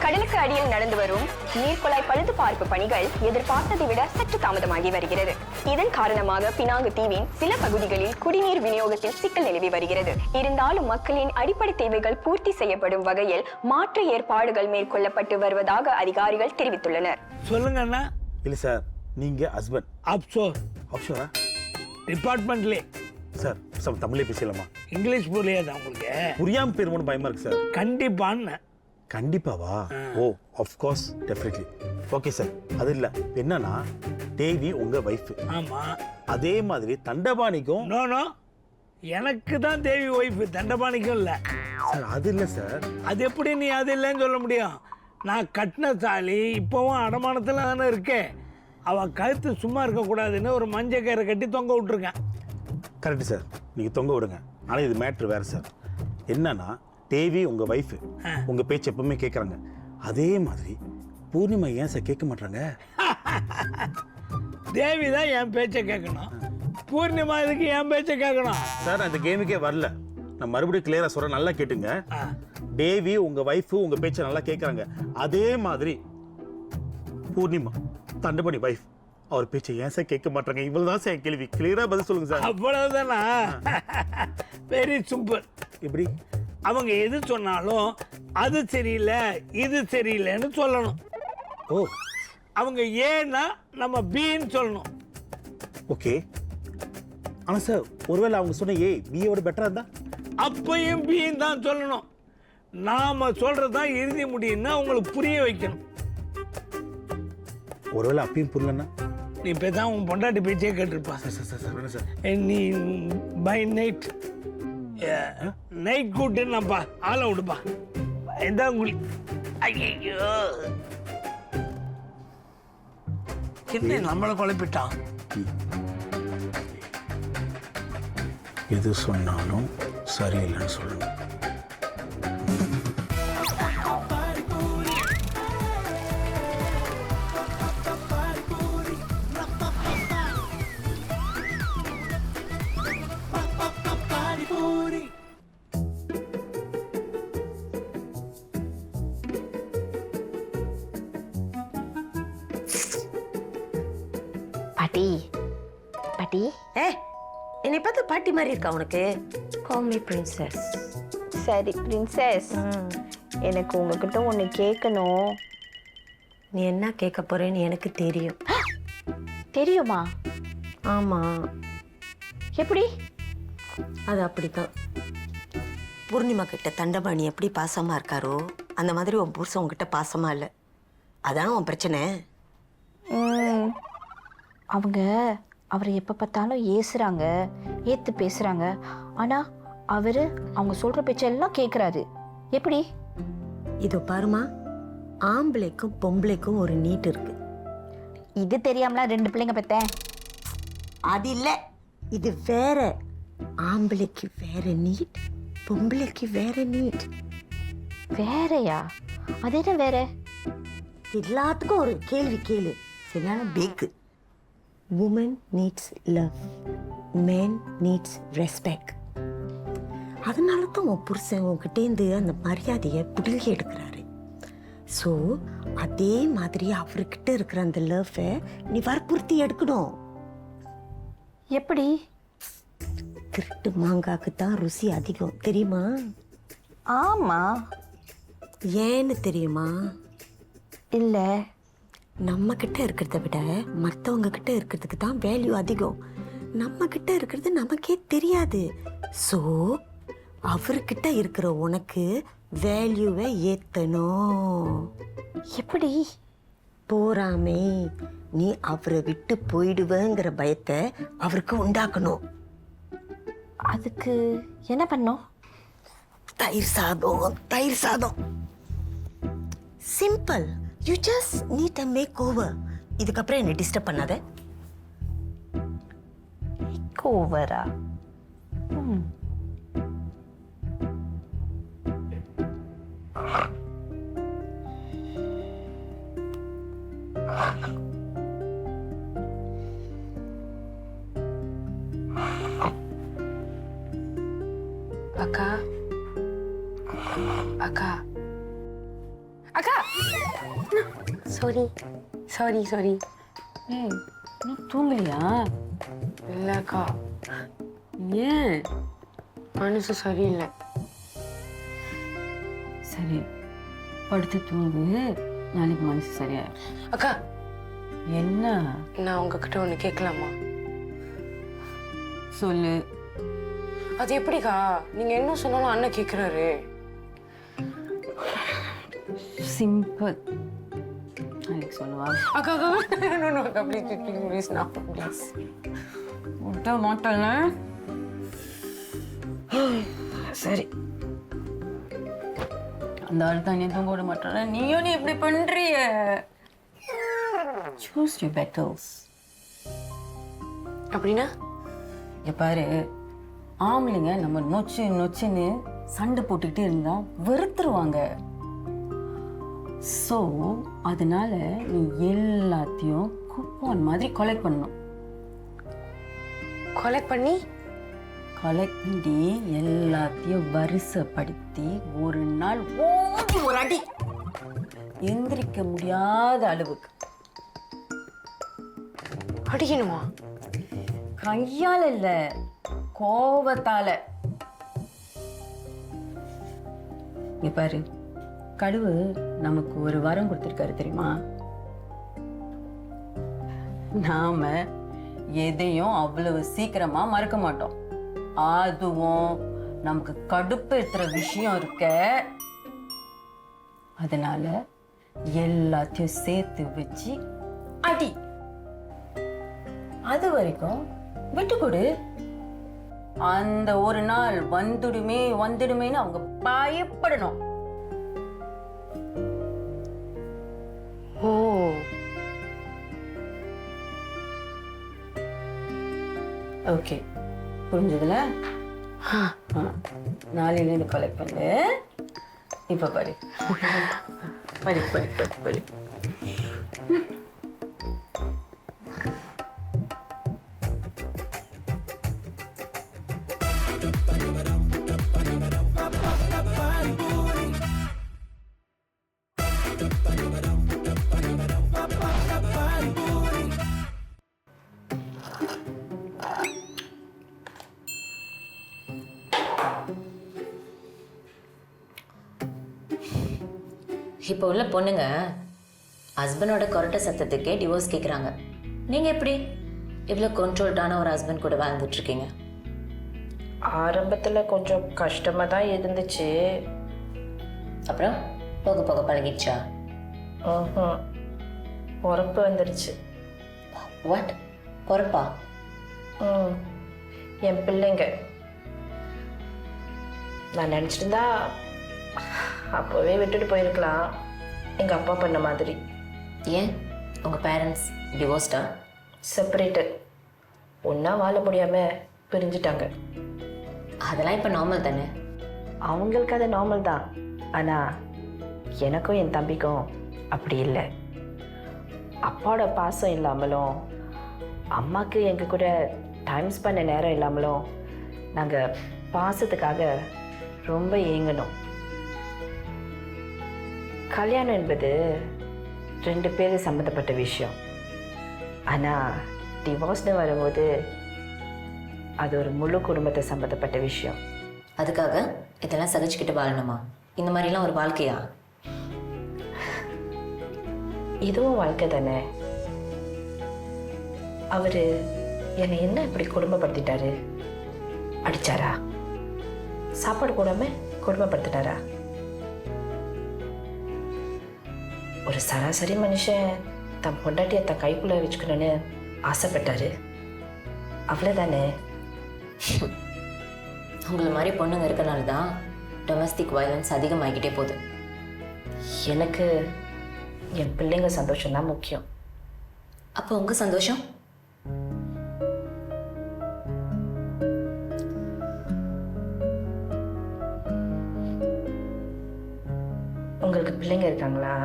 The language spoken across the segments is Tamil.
கடலுக்கு அடியில் நடந்து வரும் நீர்க்குழாய் பழுது பார்ப்பு பணிகள் எதிர்பார்த்ததை விட சற்று தாமதமாகி வருகிறது. இதன் காரணமாக பினாங்கு தீவின் சில பகுதிகளில் குடிநீர் விநியோகத்தில் சிக்கல் நிலவி வருகிறது. இருந்தாலும் மக்களின் அடிப்படை தேவைகள் பூர்த்தி செய்யப்படும் வகையில் மாற்று ஏற்பாடுகள் மேற்கொள்ளப்பட்டு வருவதாக அதிகாரிகள் தெரிவித்துள்ளனர். சொல்லுங்க அண்ணா. இல்ல சார், நீங்க ஹஸ்பண்ட் ஆப்ஷோர் ஆப்ஷோரா டிபார்ட்மெண்ட்லே சார்? சார் தமிழே பேசலாமா? இங்கிலீஷ் புரியாதா உங்களுக்கு? புரியாம பேருமோன்னு பயமா இருக்கு சார். கண்டிப்பான்னு. கண்டிப்பாவா? ஓ ஆஃப்கோர்ஸ் டெஃபினெட்லி. Okay sir. அது இல்லை, என்னன்னா தேவி உங்க வைஃப். ஆமா. அதே மாதிரி தண்டபாணிக்கும். நோ நோ, எனக்கு தான் தேவி ஒய்ஃப், தண்டபாணிக்கும் இல்லை சார். அது இல்லை சார். அது எப்படி நீ அது இல்லைன்னு சொல்ல முடியும்? நான் கட்டின தாலி இப்போவும் அடமானத்தில் தானே இருக்கேன். அவள் கழுத்து சும்மா இருக்கக்கூடாதுன்னு ஒரு மஞ்சள் கயிறை கட்டி தொங்க விட்டுருக்கேன். கரெக்டு சார், நீங்கள் தொங்க விடுங்க. ஆனால் இது மேட்ரு வேறு சார். என்னன்னா தேவி உங்கள் ஒய்ஃபு, உங்கள் பேச்சு எப்பவுமே கேட்குறாங்க. அதே மாதிரி பூர்ணிமா ஏன் சார் கேட்க மாட்டாங்க? தேவி தான் என் பேச்சை கேட்கணும், பூர்ணிமா இதுக்கு என் பேச்சை கேட்கணும். சார் அந்த கேமுக்கே வரல. நான் மறுபடியும் கிளியராக சொல்கிறேன், நல்லா கேட்டுங்க. தேவி உங்கள் ஒய்ஃபு உங்கள் பேச்சை நல்லா கேட்குறாங்க. அதே மாதிரி பூர்ணிமா தண்டபாணி வைஃப், அவர் பேச்சை ஏன் சார் கேட்க மாட்டாங்க? இவ்வளவு தான் சார் என் கேள்வி. கிளியராக பதில் சொல்லுங்க சார். அவ்வளவுதானா? Very simple. எப்படி? அவங்க எது சொன்னாலும் அது சரியில்லை இது சரியில்லைன்னு சொல்லணும். ஓ, அவங்க ஏன்னா நம்ம பின்னு சொல்லணும். ஓகே. ஆனால் சார் ஒருவேளை அவங்க சொன்ன ஏ பியோட பெட்டராக இருந்தா? அப்பையும் பின்னு தான் சொல்லணும். நாம சொல்றதுதான் இறுதி முடியும்னா அவங்களுக்கு புரிய வைக்கணும். ஒருவேளை அப்பயும் புரியலன்னா? நீ பேசாம உன் பொண்டாட்டி பேச்சே கேட்டுருப்பா. நீ பை நைட் நைட் கூட்டுப்பா, ஆளை விடுப்பா. எந்த உங்களுக்கு ஐயோ என்ன நம்மளை குழப்பிட்டான். எது சொன்னாலும் சரியில்லைன்னு சொல்லணும். பாட்டி பாட்டி, என்னை பார்த்து பாட்டி மாதிரி இருக்கா உனக்கு? Call me princess. சரி பிரின்சஸ், எனக்கு உங்ககிட்ட ஒன்று கேட்கணும். நீ என்ன கேட்க போறேன்னு எனக்கு தெரியும். தெரியுமா? ஆமா. எப்படி? அது அப்படித்தான். பூர்ணிமா கிட்ட தண்டபாணி எப்படி பாசமா இருக்காரோ அந்த மாதிரி உன் புருஷன் உங்ககிட்ட பாசமா இல்லை. அதான் உன் பிரச்சனை. அவங்க அவரை எப்போ பார்த்தாலும் ஏசுறாங்க, ஏத்து பேசுறாங்க. ஆனா அவரு அவங்க சொல்ற பேச்செல்லாம் கேட்குறாரு. எப்படி? இதோ பாருமா, ஆம்பளைக்கும் பொம்பளைக்கும் ஒரு நீட் இருக்கு. இது தெரியாமலாம் 2 பிள்ளைங்க பெத்தேன். அது இல்லை, இது வேற. ஆம்பளைக்கு வேற நீட், பொம்பளைக்கு வேற நீட். வேறயா? அது என்ன வேற? எல்லாத்துக்கும் ஒரு கேள்வி கேளு, சரியான bag. Woman needs love, men needs respect. அதனால தான் உன் புருஷன் உங்ககிட்டேருந்து அந்த மரியாதையை புடுங்கி எடுக்கிறாரு. ஸோ அதே மாதிரி அவர்கிட்ட இருக்கிற அந்த லவ்வை நீ வற்புறுத்தி எடுக்கணும். எப்படி? திருட்டு மாங்காக்கு தான் ருசி அதிகம், தெரியுமா? ஆமா. ஏன்னு தெரியுமா? இல்லை. நம்ம கிட்ட இருக்கிறத விட மற்றவங்க கிட்ட இருக்கிறதுக்கு தான் வேல்யூ அதிகம். நம்ம கிட்ட இருக்கிறது நமக்கே தெரியாது. ஸோ அவர்கிட்ட இருக்கிற உனக்கு வேல்யூவை ஏற்றணும். எப்படி? போறாமே, நீ அவரை விட்டு போயிடுவேங்கிற பயத்தை அவருக்கு உண்டாக்கணும். அதுக்கு என்ன பண்ணும்? தயிர் சாதம், தயிர் சாதம். Simple. You just need a makeover. இதுக்கப்புறம் என்னை டிஸ்டர்ப் பண்ணாத. மேக் ஓவரா? அக்கா, அக்கா, அக்கா சாரி சாரி சாரி. ஏய் நீ தூங்கலையா? இல்லக்கா ஏன்? மனசு சரியில்லை. சரி படுத்து தூங்கு, நாளைக்கு மனசு சரியாயிடும். அக்கா என்ன நான் உங்ககிட்ட ஒன்று கேட்கலாமா? சொல்லு. அது எப்படிக்கா நீங்க என்ன சொன்னாலும் அண்ணன் கேட்குறாரு? சிம்பிள். நாளைக்கு சொல்லுவா. அக்கா அக்கா no, no, அக்கா ப்ளீஸ் ப்ளீஸ் ப்ளீஸ் நான் ப்ளீஸ். விட்ட மாட்டேன்ல. சரி அந்த ஆள் தனியாக தூங்க விட மாட்டேன்ல. நீயும் நீ இப்படி பண்றிய. Choose you petals. அப்படின்னா இங்க பாரு, ஆம்பளைங்க நம்ம நொச்சு நொச்சுன்னு சண்டை போட்டுக்கிட்டே இருந்தா வெறுத்துருவாங்க. ஸோ அதனால நீ எல்லாத்தையும் கூப்பான் மாதிரி கொலெக்ட் பண்ணணும். கொலெக்ட் பண்ணி கொலெக்ட் பண்ணி எல்லாத்தையும் வரிசைப்படுத்தி ஒரு நாள் ஓடி ஒரு அடி, எந்திரிக்க முடியாத அளவுக்கு அடிக்கணுமா? கையால இல்ல, கோவத்தால. இங்க பாரு, கடவு நமக்கு ஒரு வரம் கொடுத்திருக்காரு தெரியுமா? நாம எதையும் அவ்வளவு சீக்கிரமா மறக்க மாட்டோம். அதுவும் நமக்கு கடுப்பேத்துற விஷயம் இருக்க, அதனால எல்லாத்தையும் சேர்த்து வச்சு அடி. அது வரைக்கும் விட்டு கொடு. அந்த ஒரு நாள் வந்துடுமே வந்துடுமேன்னு அவங்க பயப்படணும். ஓ ஓகே, புரிஞ்சதுல? நாளையிலேருந்து கலெக்ட் பண்ணு. இப்ப படி படி படி படி படி. இப்போ உள்ள பொண்ணுங்க ஹஸ்பண்டோட கொரட்டை சத்தத்துக்கே டிவோர்ஸ் கேட்குறாங்க. நீங்கள் எப்படி இவ்வளோ கண்ட்ரோல்டான ஒரு ஹஸ்பண்ட் கூட வாழ்ந்துட்டுருக்கீங்க? ஆரம்பத்தில் கொஞ்சம் கஷ்டமாக தான் இருந்துச்சு. அப்புறம் போக போக பழகிடுச்சா? பொறுப்பு வந்துடுச்சு. வாட்? பொறுப்பா? என் பிள்ளைங்க நான் நினச்சிருந்தா அப்போவே விட்டுட்டு போயிருக்கலாம், எங்கள் அப்பா பண்ண மாதிரி. ஏன் உங்கள் பேரண்ட்ஸ் டிவோர்ஸ்டா? செப்பரேட்டட். ஒன்றா வாழ முடியாமல் பிரிஞ்சுட்டாங்க. அதெல்லாம் இப்போ நார்மல் தானே? அவங்களுக்கு அது நார்மல் தான், ஆனால் எனக்கும் என் தம்பிக்கும் அப்படி இல்லை. அப்பாவோட பாசம் இல்லாமலும் அம்மாவுக்கு எங்கள் கூட டைம் ஸ்பெண்ட் பண்ண நேரம் இல்லாமலும் நாங்கள் பாசத்துக்காக ரொம்ப ஏங்கணும். கல்யாணம் என்பது 2 பேர் சம்மந்தப்பட்ட விஷயம். ஆனால் டிவோர்ஸ்னு வரும்போது அது ஒரு முழு குடும்பத்தை சம்மந்தப்பட்ட விஷயம். அதுக்காக இதெல்லாம் சகிச்சுக்கிட்டு வாழணுமா? இந்த மாதிரிலாம் ஒரு வாழ்க்கையா? இதுவும் வாழ்க்கை தானே. அவர் என்னை என்ன இப்படி குடும்பப்படுத்திட்டாரு? அடிச்சாரா? சாப்பாடு கூடாம குடும்பப்படுத்திட்டாரா? ஒரு சராசரி மனுஷன் தன் பொண்டாட்டியை தன் கைக்குள்ளே வச்சுக்கணும்னு ஆசைப்பட்டாரு, அவ்வளோதானே. உங்களை மாதிரி பொண்ணுங்க இருக்கனால தான் டொமஸ்டிக் வயலன்ஸ் அதிகமாகிக்கிட்டே போகுது. எனக்கு என் பிள்ளைங்க சந்தோஷம்தான் முக்கியம். அப்போ உங்கள் சந்தோஷம்? உங்களுக்கு பிள்ளைங்க இருக்காங்களா?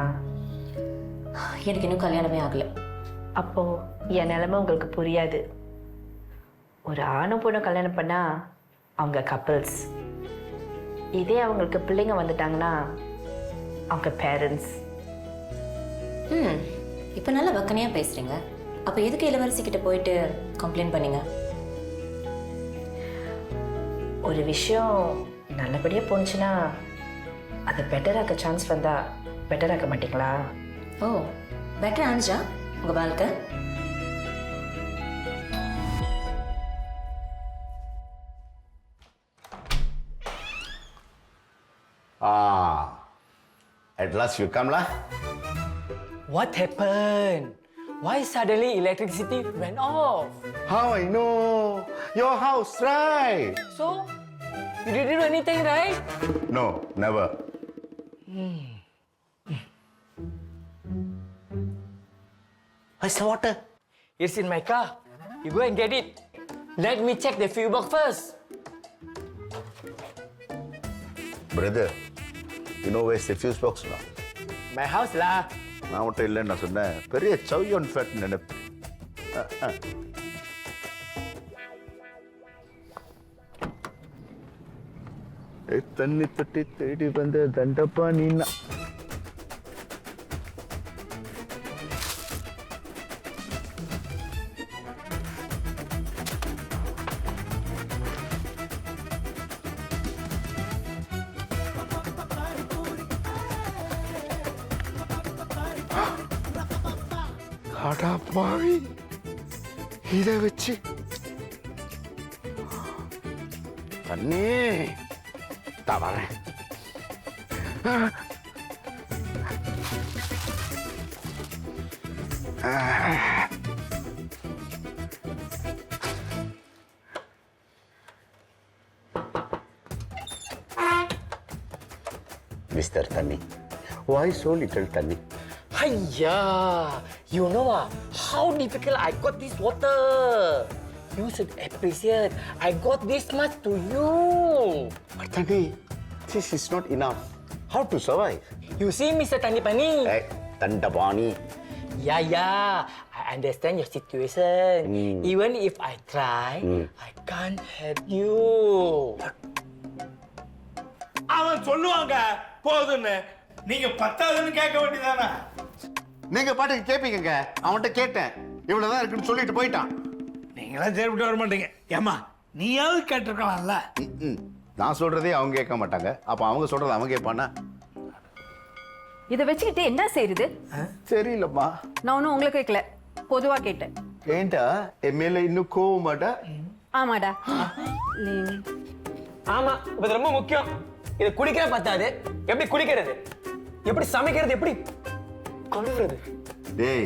எனக்கு இன்னும் கல்யாணமே ஆகலை. அப்போ என் நிலைமை உங்களுக்கு புரியாது. ஒரு ஆணும் பொண்ணு கல்யாணம் பண்ணால் அவங்க கப்பிள்ஸ். இதே அவங்களுக்கு பிள்ளைங்க வந்துட்டாங்கன்னா அவங்க பேரண்ட்ஸ். இப்போ நல்லா வக்கனையாக பேசுகிறீங்க. அப்போ எதுக்கு இளவரசிக்கிட்ட போயிட்டு கம்ப்ளைண்ட் பண்ணீங்க? ஒரு விஷயம் நல்லபடியாக போணுச்சுன்னா அதை பெட்டராக்க சான்ஸ் வந்தால் பெட்டராக்க மாட்டீங்களா? ஓ, பெட்டர் ஆனிச்சா உங்கள் வாழ்க்கை? At last you come lah. What happened? Why suddenly electricity went off? How I know? Your house, right? So, you didn't do anything, right? No, never. Where's the water? It's in my car. You go and get it. Let me check the fuel box first. Brother, you know where's the fuse box now? My house lah. நான் மட்டும் இல்லைன்னு நான் சொன்னேன். பெரிய சவுயன் ஃபேட் நினைப்பு. தண்ணி தொட்டி தேடி வந்த தண்டப்பா நீனா. அடா பாவி, இதை வச்சு தண்ணி வரேன். Mr. Tani, why so little Tani? Hiya! You know how difficult I got this water. You should appreciate. I got this much to you. But Tani, this is not enough. How to survive? You see, Mr. Tani Pani? Hey, Tandapani. Yeah. I understand your situation. Even if I try, I can't help you. அவன் சொல்லுவாங்க போதுன்னு, நீங்க பத்தாதுன்னு கேட்க வேண்டியதானே? நீங்க பாட்டுக்கு கேட்பீங்க. அவன்கிட்ட கேட்டேன், இவ்வளவுதான் இருக்குன்னு சொல்லிட்டு போயிட்டான். நீங்களாம் சேர்ப்பிட்டு வர மாட்டீங்க. ஏமா நீயாவது கேட்டிருக்கலாம்ல? நான் சொல்றதே அவங்க கேட்க மாட்டாங்க. அப்ப அவங்க சொல்றதை அவன் கேட்பானா? இதை வச்சுக்கிட்டு என்ன செய்யுது? தெரியலம்மா. நான் ஒன்றும் உங்களுக்கு கேட்கல, பொதுவா கேட்டேன். ஏண்டா என் மேல இன்னும் கோவமாட்டா? ஆமாடா. ஆமா, இது ரொம்ப முக்கியம். இதை குடிக்கிற பார்த்தாது. எப்படி குடிக்கிறது, எப்படி சமைக்கிறது, எப்படி கழுவுறது? டேய்,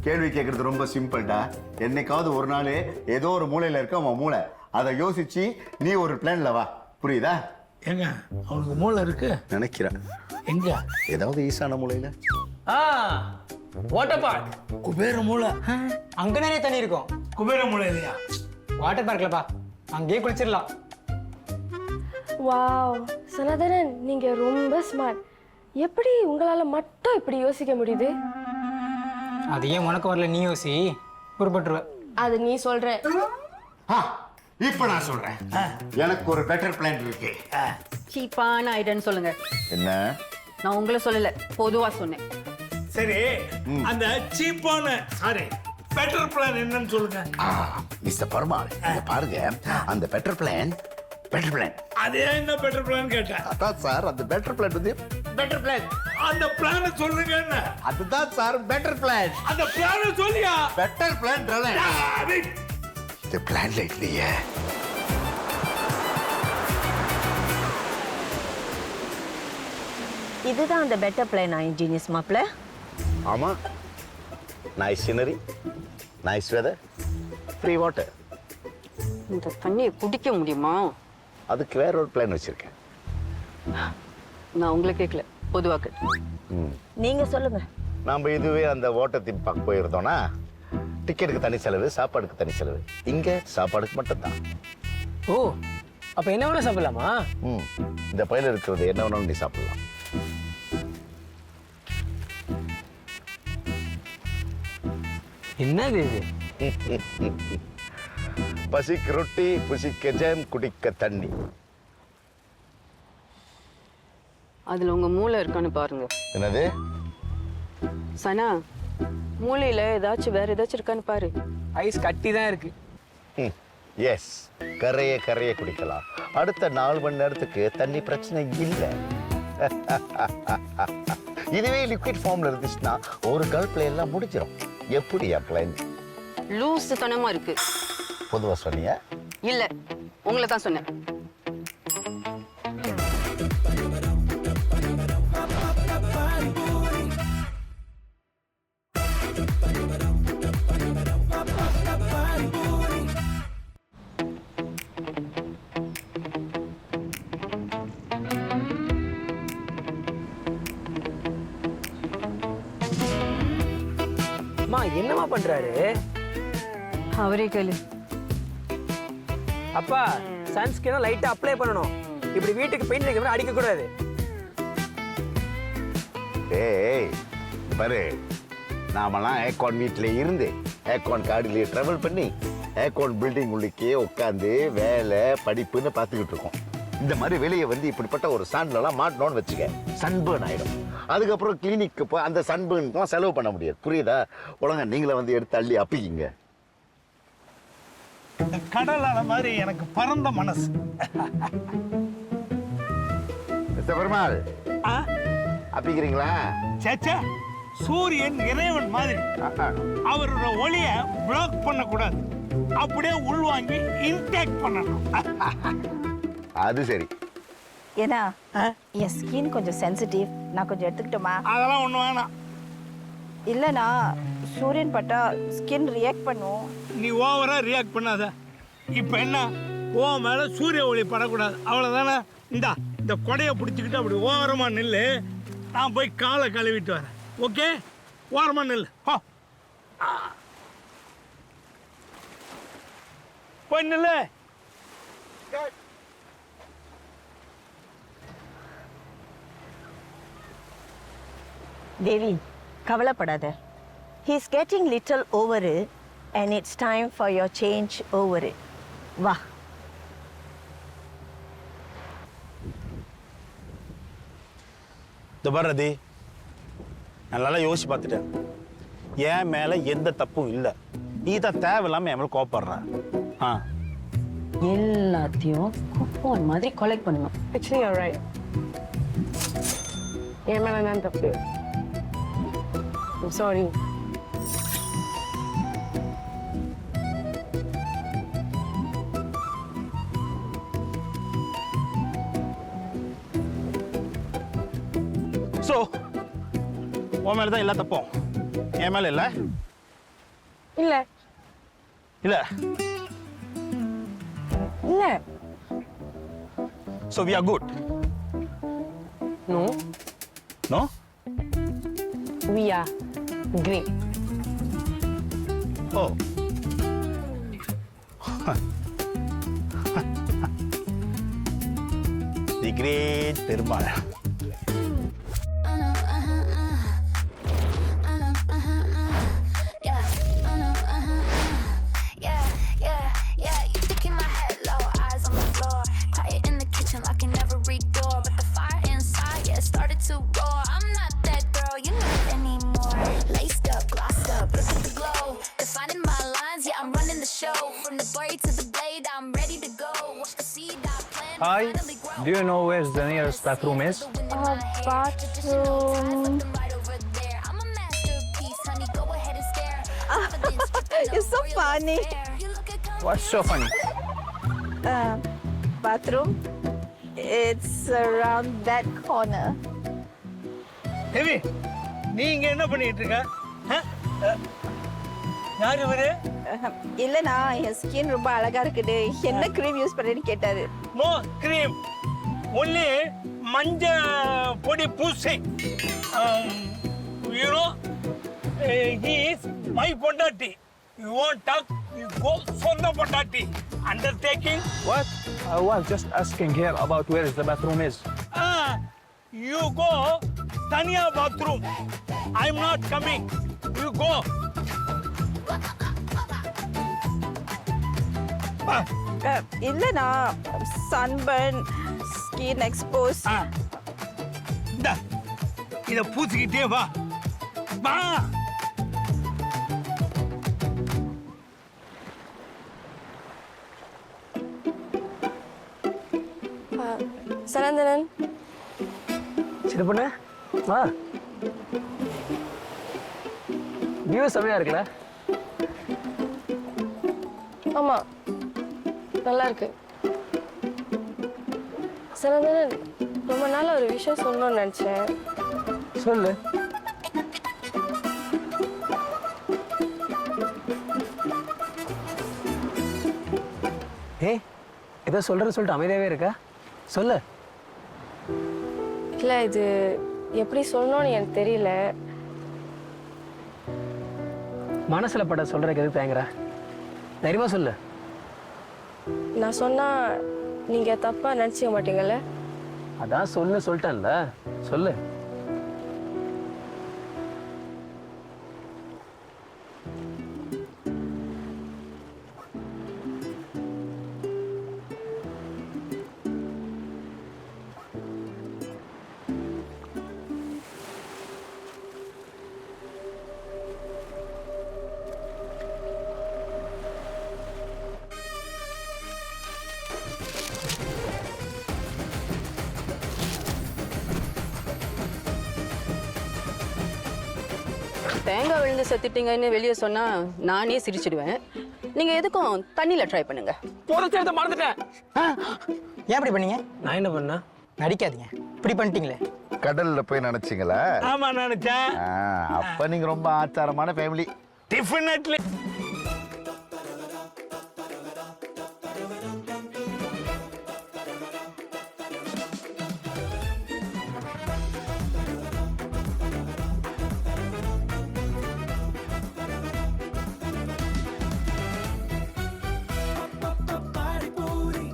கேள்வி கேட்கறது ரொம்ப சிம்பிள்டா. என்னைக்காவது ஒரு நாள் ஏதோ ஒரு மூலையில இருக்க அவன் மூளை, அதை யோசிச்சு நீ ஒரு பிளான்ல வா. புரியுதா? எங்க அவனுக்கு மூளை இருக்கு நினைக்கிறேன். எங்க? ஏதாவது ஈசான மூலையில. Water park. குபேர மூளை. அங்க நிறைய தண்ணி இருக்கும். குபேர மூளை இல்லையா? வாட்டர் பார்க்லப்பா, அங்கேயே குளிச்சிடலாம். வாவ் சனாதனன், நீங்க ரொம்ப ஸ்மார்ட். எப்படி உங்களால மட்டும் இப்படி யோசிக்க முடியுது? அது ஏன் உனக்கு வரல, நீ யோசி, புறப்பட்டுருவ. அது நீ சொல்ற. இப்ப நான் சொல்றேன். எனக்கு ஒரு பெட்டர் பிளான் இருக்கு. சீப்பான ஐடியான்னு சொல்லுங்க. என்ன? நான் உங்களை சொல்லல, பொதுவா சொன்னேன். சரி, அந்த சீப்பான பெட்டர் பிளான் என்னன்னு சொல்லுங்க. மிஸ்டர் பர்மாள், இங்க பாருங்க. அந்த பெட்டர் பிளான் அதே என்ன பெட்டர் பிளான் கேட்டேன். அதான் சார், அந்த பெட்டர் பிளான் வந்து பெட்டர் பிளான். அந்த பிளான சொல்லுங்க. என்ன? அதுதான் சார் பெட்டர் பிளான். அந்த பிளான சொல்லியா? Better plan. இந்த பிளான்ல இல்லையே. இதுதான் அந்த பெட்டர் பிளானா இன்ஜினியர்ஸ் மாப்ள? ஆமா. Nice scenery, nice weather, free water. இந்த தண்ணியை குடிக்க முடியுமா? அதுக்கு வேற ஒரு பிளான் வச்சிருக்கேன். நான் உங்களை கேட்கல, பொதுவா கேட்டேன். நீங்க சொல்லுங்க. நாம இதுவே அந்த வாட்டர் தீம் பார்க்க போயிருந்தோம்னா டிக்கெட்டுக்கு தனி செலவு, சாப்பாடுக்கு தனி செலவு. இங்க சாப்பாடுக்கு மட்டும்தான். ஓ, அப்ப என்ன வேணா சாப்பிடலாமா? இந்த பையில இருக்கிறது என்ன வேணாலும் நீ சாப்பிடலாம். என்னது இது? பசிக்கு ரொட்டி, புசிக்க ஜாம், குடிக்க தண்ணி. அதுல உங்க மூளை இருக்கான்னு பாருங்க. என்னது? சனா, மூளையில ஏதாச்சும் வேற ஏதாச்சும் இருக்கான்னு பாரு. ஐஸ் கட்டி தான் இருக்கு. எஸ், கரைய குடிக்கலாம். அடுத்த 4 மணி நேரத்துக்கு தண்ணி பிரச்சனை இல்லை. இதுவே லிக்விட் ஃபார்ம்ல இருந்துச்சுன்னா ஒரு கல்ப்ல எல்லாம் முடிச்சிடும். எப்படி பிளான்? லூசு தனமா இருக்கு. பொதுவா சொன்னீங்க? இல்ல, உங்களை தான் சொன்னேன். அம்மா என்னம்மா பண்றாரு? அவரே கேளு. அப்பா, சன்ஸ்கிரீனை லைட்டா அப்ளை பண்ணணும். இப்படி வீட்டுக்கு பெயிண்ட் அடிக்க அடிக்க கூடாது. ஏய் பாரு, நாமெல்லாம் ஏர்கான் வீட்டில் இருந்து ஏர்கான் கார்டிலேயே ட்ராவல் பண்ணி ஏர்கான் பில்டிங் உள்ளுக்கே உட்காந்து வேலை படிப்புன்னு பார்த்துக்கிட்டு இருக்கோம். இந்த மாதிரி வெளியே வந்து இப்படிப்பட்ட ஒரு சன்லலாம் மாட்டணும்னு வச்சுக்க, சன்பேர்ன் ஆகிடும். அதுக்கப்புறம் கிளினிக்கு போய் அந்த சன்பேர்னுக்குலாம் செலவு பண்ண முடியாது. புரியுதா? ஒழுங்கா நீங்களே வந்து எடுத்து அள்ளி அப்பிக்கிங்க. இந்த கடல் அலை மாதிரி எனக்கு பரந்த மனசு. பெருமாள் அப்பிக்கிறீங்களா? சேச்சா, சூரியன் இறைவன் மாதிரி. அவரோட ஒளியை பிளாக் பண்ணக்கூடாது, அப்படியே உள்வாங்கி இன்டேக் பண்ணணும். அது சரி. ஏன்னா என் ஸ்கின் கொஞ்சம் சென்சிட்டிவ், நான் கொஞ்சம் எடுத்துக்கிட்டோமா? அதெல்லாம் ஒண்ணு வேணாம். இல்லைண்ணா, சூரியன் பட்டா ஸ்கின் ரியாக்ட் பண்ணும். நீ ஓவரா ரியாக்ட் பண்ணாத. இப்ப என்ன, ஓ மேல சூரிய ஒளி படக்கூடாது, அவ்வளவுதானே? இந்த கொடையை பிடிச்சிக்கிட்டு அப்படி ஓரமா நில்லு. நான் போய் காலை கழுவிட்டு வரேன். ஓகே, ஓரமா நில்லு. போய் நில்லு. தேவி, கவலைப்படாத. He's getting little over it and it's time for your change over it. வா. ரதி, நான் நல்லா யோசிச்சு பார்த்துட்டேன். என் மேல எந்த தப்பும் இல்லை. நீ தான் தேவையில்லாம என் மேல கோபப்படுற. எல்லாத்தையும் குப்போன் மாதிரி கொலெக்ட் பண்ணணும். Actually, you're right. என் மேல தான் தப்பு. I'm sorry. ஸோ உன் மேலே தான் எல்லா தப்பும், என் மேலே இல்லை? இல்லை இல்லை இல்லை. So we are good. No, no? we are great. Oh, the great Perumal. Hi, do you know where the nearest bathroom is? Bathroom. It's so funny. What's so funny? Bathroom. It's around that corner. தேவி, நீ இங்க என்ன பண்ணிட்டு இருக்க? யார் இவரு? இல்லைண்ணா, என் ஸ்கின் ரொம்ப அழகா இருக்குது, என்ன க்ரீம் யூஸ் பண்ணுறேன்னு கேட்டாரு. நோ கிரீம், ஒன்லி மஞ்ச பொடி பூசி. You know, he is my பொண்டாட்டி. You won't talk, you go சொந்த பொண்டாட்டி. Undertaking? What? I was just asking here about where the bathroom is. You go தனியா bathroom. I'm not coming. You go. இல்லைண்ணா, சன்பர்ன், ஸ்கின் எக்ஸ்போஸ். இதை பூசிக்கிட்டே வா வா. சனந்தனன் சின்ன பொண்ணு வா. வியூ செமையா இருக்குல்ல? ஆமா நல்லா இருக்கு. சனந்தனன் ரொம்ப நாள் ஒரு விஷயம் சொல்லணும்னு நினைச்சேன். சொல்லு. ஏய் ஏதோ சொல்லிட்டு அமைதியாவே இருக்கா? சொல்லு. இல்லை இது எப்படி சொல்லணும்னு எனக்கு தெரியல. மனசுல பட சொல்றதுக்கு எதுக்கு தயங்குற? தைரியமா சொல்லு. நான் சொன்னா நீங்க தப்பா நினைச்சுக்க மாட்டீங்கல்ல? அதான் சொல்லிட்டேன்ல, சொல்லு. தேங்காய் விழுந்து செத்துட்டீங்கன்னு வெளியே சொன்னா நானே சிரிச்சிடுவேன். நீங்க எதுக்கும் தண்ணியில ட்ரை பண்ணுங்க. போறத மறந்துட்டேன். ஏன் இப்படி பண்ணீங்க? நான் என்ன பண்ணேன்? நடிக்காதீங்க, இப்படி பண்ணிட்டீங்களே. கடல்ல போய் நினைச்சீங்களா? ஆமா நினைச்சேன். அப்ப நீங்க ரொம்ப ஆச்சாரமான ஃபேமிலி. டெஃபினெட்லி. Puri,